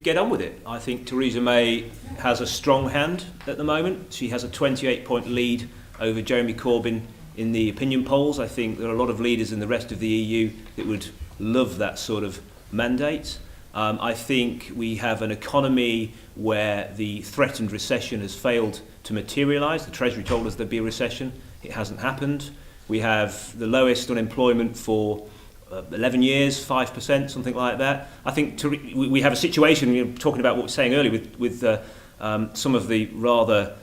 get on with it. I think Theresa May has a strong hand at the moment. She has a 28-point lead over Jeremy Corbyn in the opinion polls. I think there are a lot of leaders in the rest of the EU that would love that sort of mandate. I think we have an economy where the threatened recession has failed to materialise. The Treasury told us there'd be a recession. It hasn't happened. We have the lowest unemployment for 11 years, 5%, something like that. I think we have a situation, talking about what we were saying earlier, with some of the rather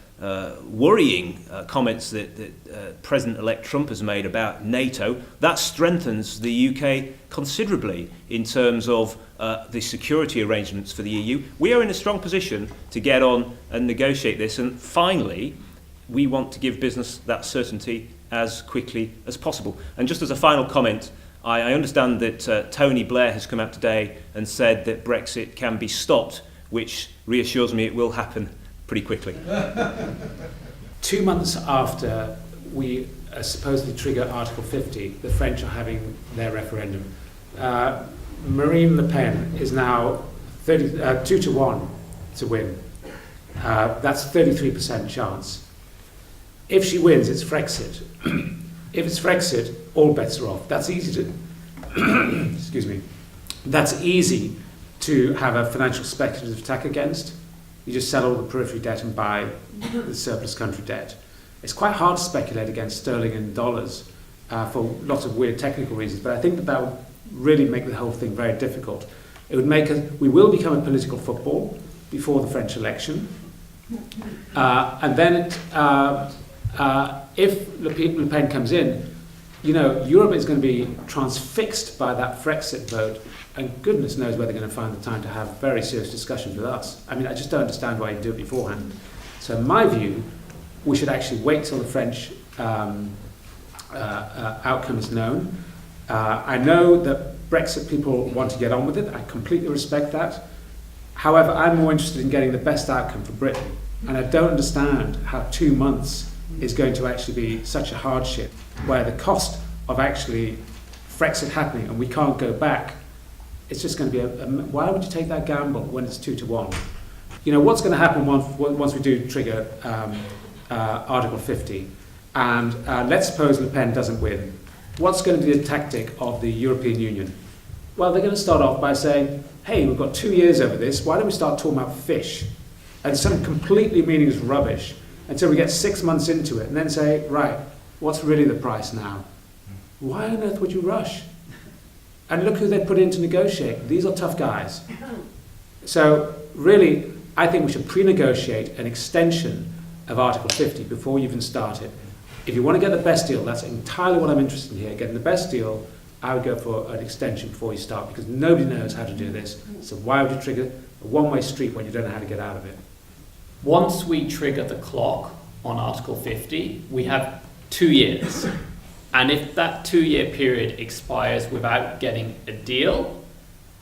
worrying comments that President-elect Trump has made about NATO. That strengthens the UK considerably in terms of the security arrangements for the EU. We are in a strong position to get on and negotiate this, and finally, we want to give business that certainty as quickly as possible. And just as a final comment, I understand that Tony Blair has come out today and said that Brexit can be stopped, which reassures me it will happen pretty quickly. 2 months after we supposedly trigger Article 50, the French are having their referendum. Marine Le Pen is now 2-1 to win. That's 33% chance. If she wins, it's Frexit. If it's Frexit, all bets are off. That's easy to, excuse me. That's easy to have a financial speculative attack against. You just sell all the periphery debt and buy the surplus country debt. It's quite hard to speculate against sterling and dollars for lots of weird technical reasons, but I think that would really make the whole thing very difficult. It would make we will become a political football before the French election, and then if Le Pen comes in, Europe is going to be transfixed by that Frexit vote, and goodness knows where they're going to find the time to have very serious discussions with us. I mean, I just don't understand why you do it beforehand. So in my view, we should actually wait till the French outcome is known. I know that Brexit people want to get on with it. I completely respect that. However, I'm more interested in getting the best outcome for Britain. And I don't understand how 2 months is going to actually be such a hardship, where the cost of actually Frexit happening and we can't go back, it's just going to be why would you take that gamble when it's 2-1? What's going to happen once we do trigger Article 50, and let's suppose Le Pen doesn't win. What's going to be the tactic of the European Union? Well, they're going to start off by saying, hey, we've got 2 years over this, why don't we start talking about fish and some completely meaningless rubbish until we get 6 months into it, and then say, right, what's really the price now? Why on earth would you rush? And look who they put in to negotiate. These are tough guys. So really, I think we should pre-negotiate an extension of Article 50 before you even start it. If you want to get the best deal, that's entirely what I'm interested in here. Getting the best deal, I would go for an extension before you start, because nobody knows how to do this. So why would you trigger a one-way street when you don't know how to get out of it? Once we trigger the clock on Article 50, we have 2 years. And if that 2-year period expires without getting a deal,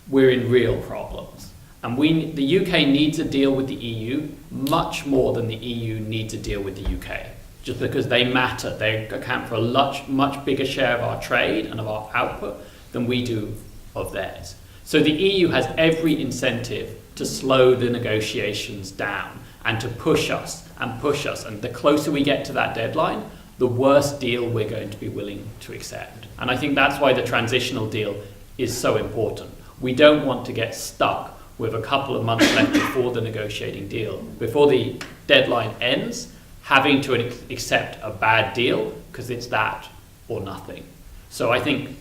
we're in real problems. And the UK needs a deal with the EU much more than the EU needs a deal with the UK, just because they matter. They account for a much bigger share of our trade and of our output than we do of theirs. So the EU has every incentive to slow the negotiations down and to push us. And the closer we get to that deadline, the worse deal we're going to be willing to accept. And I think that's why the transitional deal is so important. We don't want to get stuck with a couple of months left before the negotiating deal, before the deadline ends, having to accept a bad deal, because it's that or nothing. So I think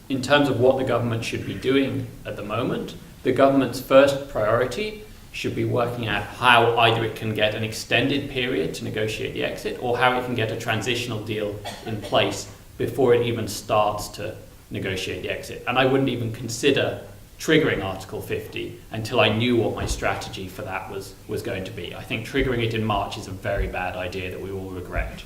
in terms of what the government should be doing at the moment, the government's first priority should be working out how either it can get an extended period to negotiate the exit, or how it can get a transitional deal in place before it even starts to negotiate the exit. And I wouldn't even consider triggering Article 50 until I knew what my strategy for that was going to be. I think triggering it in March is a very bad idea that we will regret.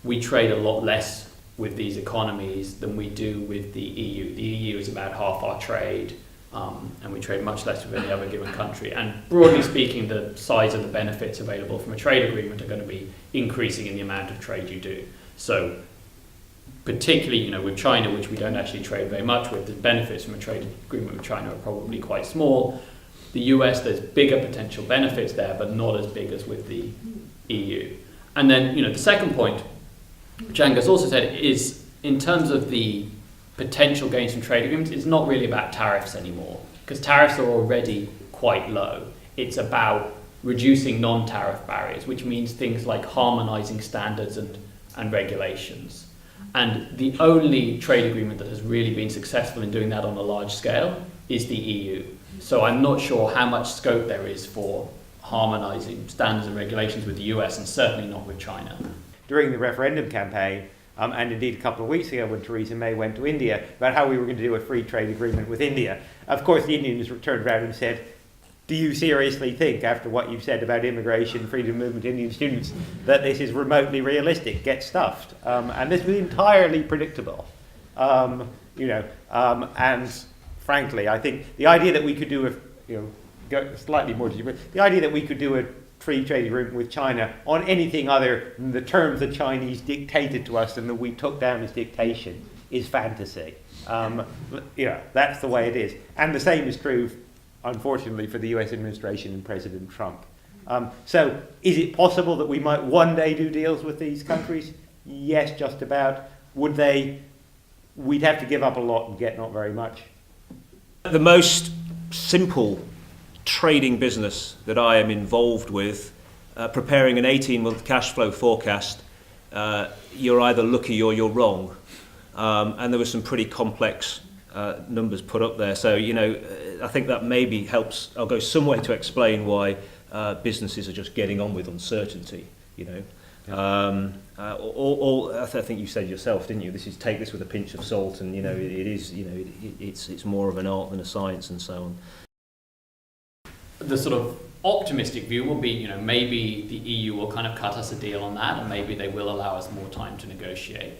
We trade a lot less with these economies than we do with the EU. The EU is about half our trade. And we trade much less with any other given country. And broadly speaking, the size of the benefits available from a trade agreement are going to be increasing in the amount of trade you do. So particularly, with China, which we don't actually trade very much with, the benefits from a trade agreement with China are probably quite small. The US, there's bigger potential benefits there, but not as big as with the EU. And then, the second point, which Angus also said, is in terms of the potential gains from trade agreements, it's not really about tariffs anymore, because tariffs are already quite low. It's about reducing non-tariff barriers, which means things like harmonizing standards and regulations. And the only trade agreement that has really been successful in doing that on a large scale is the EU. So I'm not sure how much scope there is for harmonizing standards and regulations with the US, and certainly not with China. During the referendum campaign, and indeed a couple of weeks ago when Theresa May went to India, about how we were going to do a free trade agreement with India. Of course, the Indians turned around and said, do you seriously think, after what you've said about immigration, freedom of movement, Indian students, that this is remotely realistic? Get stuffed. And this was entirely predictable. And frankly, I think the idea that we could do go slightly more deeper, the idea that we could do a free trade agreement with China on anything other than the terms the Chinese dictated to us and that we took down as dictation is fantasy. That's the way it is. And the same is true, unfortunately, for the US administration and President Trump. So is it possible that we might one day do deals with these countries? Yes, just about. Would they? We'd have to give up a lot and get not very much. The most simple trading business that I am involved with, preparing an 18-month cash flow forecast, you're either lucky or you're wrong. And there were some pretty complex numbers put up there. So, I think that maybe helps, I'll go some way to explain why businesses are just getting on with uncertainty, Yeah. I think you said yourself, didn't you? Take this with a pinch of salt, and it's more of an art than a science, and so on. The sort of optimistic view will be, maybe the EU will kind of cut us a deal on that, and maybe they will allow us more time to negotiate.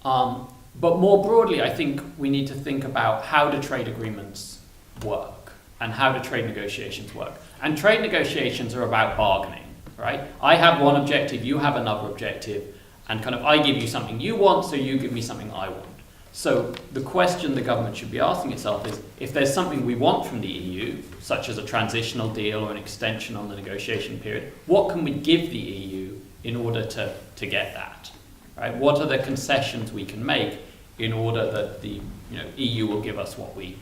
But more broadly, I think we need to think about how do trade agreements work and how do trade negotiations work. And trade negotiations are about bargaining. Right? I have one objective, you have another objective, and kind of I give you something you want, so you give me something I want. So the question the government should be asking itself is, if there's something we want from the EU, such as a transitional deal or an extension on the negotiation period, what can we give the EU in order to get that? Right? What are the concessions we can make in order that the EU will give us what we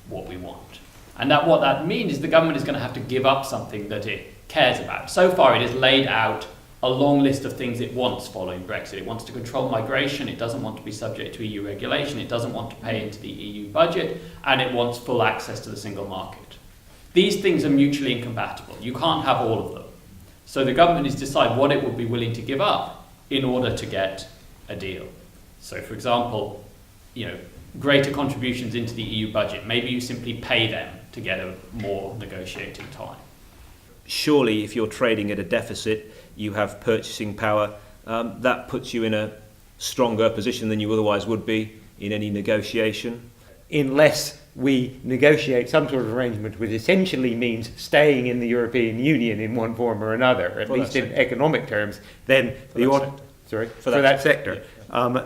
want? And what that means is the government is going to have to give up something that it cares about. So far, it has laid out a long list of things it wants following Brexit. It wants to control migration, it doesn't want to be subject to EU regulation, it doesn't want to pay into the EU budget, and it wants full access to the single market. These things are mutually incompatible. You can't have all of them. So the government needs to decide what it would be willing to give up in order to get a deal. So, for example, greater contributions into the EU budget. Maybe you simply pay them to get a more negotiating time. Surely, if you're trading at a deficit, you have purchasing power. That puts you in a stronger position than you otherwise would be in any negotiation. Unless we negotiate some sort of arrangement which essentially means staying in the European Union in one form or another, at least in economic terms, then for that sector.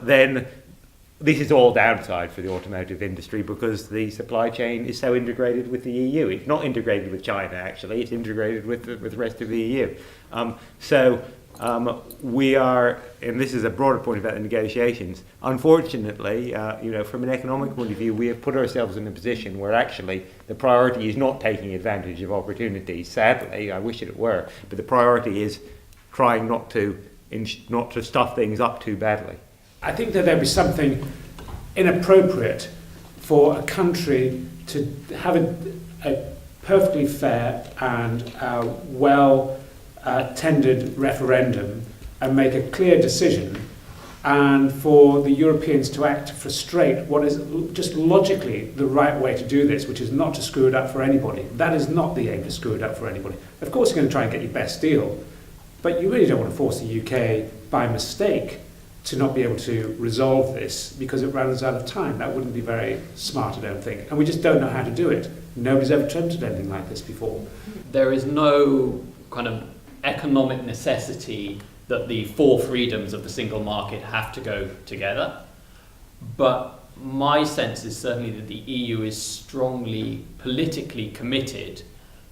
Then this is all downside for the automotive industry because the supply chain is so integrated with the EU. It's not integrated with China, actually. It's integrated with the rest of the EU. We are, and this is a broader point about the negotiations, unfortunately, from an economic point of view, we have put ourselves in a position where actually the priority is not taking advantage of opportunities. Sadly, I wish it were, but the priority is trying not to stuff things up too badly. I think that there'd be something inappropriate for a country to have a perfectly fair and well-tended referendum and make a clear decision, and for the Europeans to act to frustrate what is just logically the right way to do this, which is not to screw it up for anybody. That is not the aim, to screw it up for anybody. Of course you're going to try and get your best deal, but you really don't want to force the UK by mistake to not be able to resolve this because it runs out of time. That wouldn't be very smart, I don't think. And we just don't know how to do it. Nobody's ever attempted anything like this before. There is no kind of economic necessity that the four freedoms of the single market have to go together. But my sense is certainly that the EU is strongly politically committed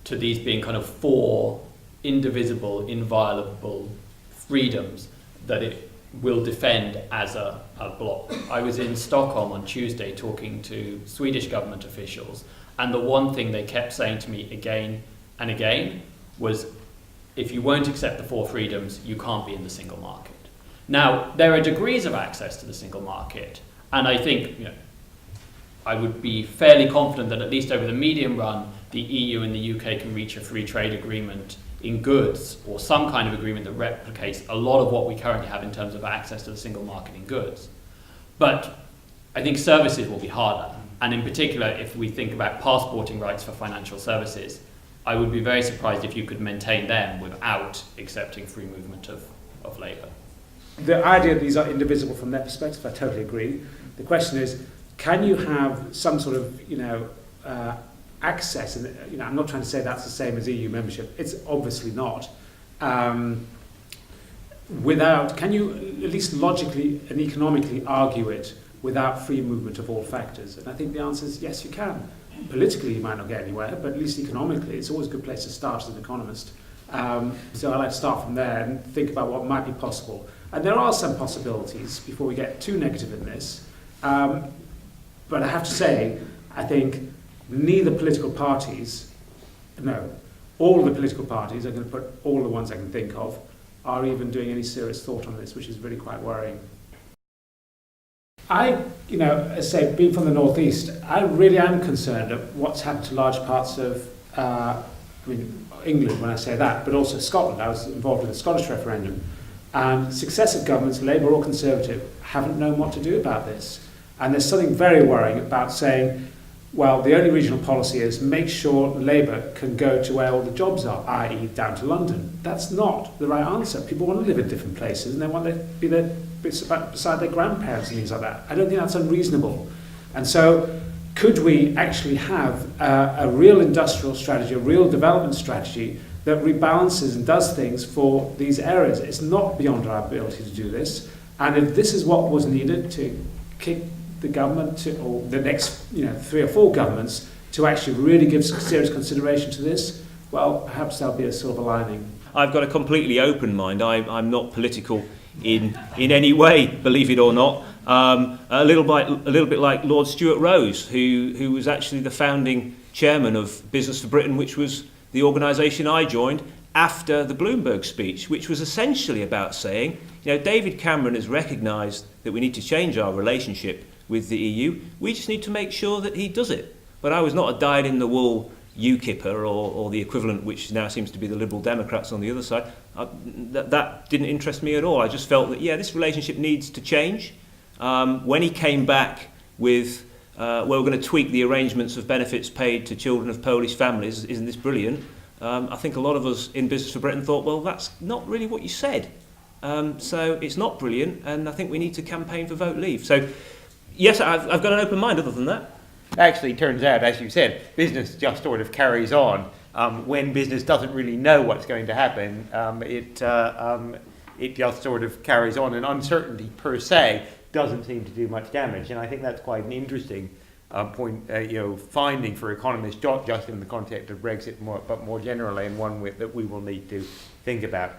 to these being kind of four indivisible, inviolable freedoms that it will defend as a bloc. I was in Stockholm on Tuesday talking to Swedish government officials, and the one thing they kept saying to me again and again was, if you won't accept the four freedoms, you can't be in the single market. Now, there are degrees of access to the single market, and I think, I would be fairly confident that at least over the medium run, the EU and the UK can reach a free trade agreement in goods, or some kind of agreement that replicates a lot of what we currently have in terms of access to the single market in goods. But I think services will be harder. And in particular, if we think about passporting rights for financial services, I would be very surprised if you could maintain them without accepting free movement of labour. The idea that these are indivisible from their perspective, I totally agree. The question is, can you have some sort of, access? And I'm not trying to say that's the same as EU membership. It's obviously not. Can you at least logically and economically argue it without free movement of all factors? And I think the answer is yes, you can. Politically, you might not get anywhere, but at least economically, it's always a good place to start as an economist. So I like to start from there and think about what might be possible. And there are some possibilities before we get too negative in this. But I have to say, I think neither political parties, all the political parties, I'm going to put all the ones I can think of, are even doing any serious thought on this, which is really quite worrying. I, as I say, being from the northeast, I really am concerned of what's happened to large parts of, England when I say that, but also Scotland. I was involved in the Scottish referendum. And successive governments, Labour or Conservative, haven't known what to do about this. And there's something very worrying about saying, well, the only regional policy is make sure Labour can go to where all the jobs are, i.e. down to London. That's not the right answer. People want to live in different places and they want to be there beside their grandparents and things like that. I don't think that's unreasonable. And so could we actually have a real industrial strategy, a real development strategy that rebalances and does things for these areas? It's not beyond our ability to do this. And if this is what was needed to kick the government or the next 3 or 4 governments to actually really give serious consideration to this, well, perhaps there'll be a silver lining. I've got a completely open mind. I'm not political in any way, believe it or not. A little bit like Lord Stuart Rose, who was actually the founding chairman of Business for Britain, which was the organisation I joined after the Bloomberg speech, which was essentially about saying, David Cameron has recognised that we need to change our relationship with the EU. We just need to make sure that he does it. But I was not a dyed-in-the-wool UKIPper or the equivalent, which now seems to be the Liberal Democrats on the other side. That didn't interest me at all. I just felt that, this relationship needs to change. When he came back with, we're going to tweak the arrangements of benefits paid to children of Polish families, isn't this brilliant? I think a lot of us in Business for Britain thought, well, that's not really what you said. So it's not brilliant, and I think we need to campaign for vote leave. So, yes, I've got an open mind other than that. Actually, it turns out, as you said, business just sort of carries on. When business doesn't really know what's going to happen, it just sort of carries on, and uncertainty per se doesn't seem to do much damage. And I think that's quite an interesting finding for economists, not just in the context of Brexit, but more generally, and one that we will need to think about.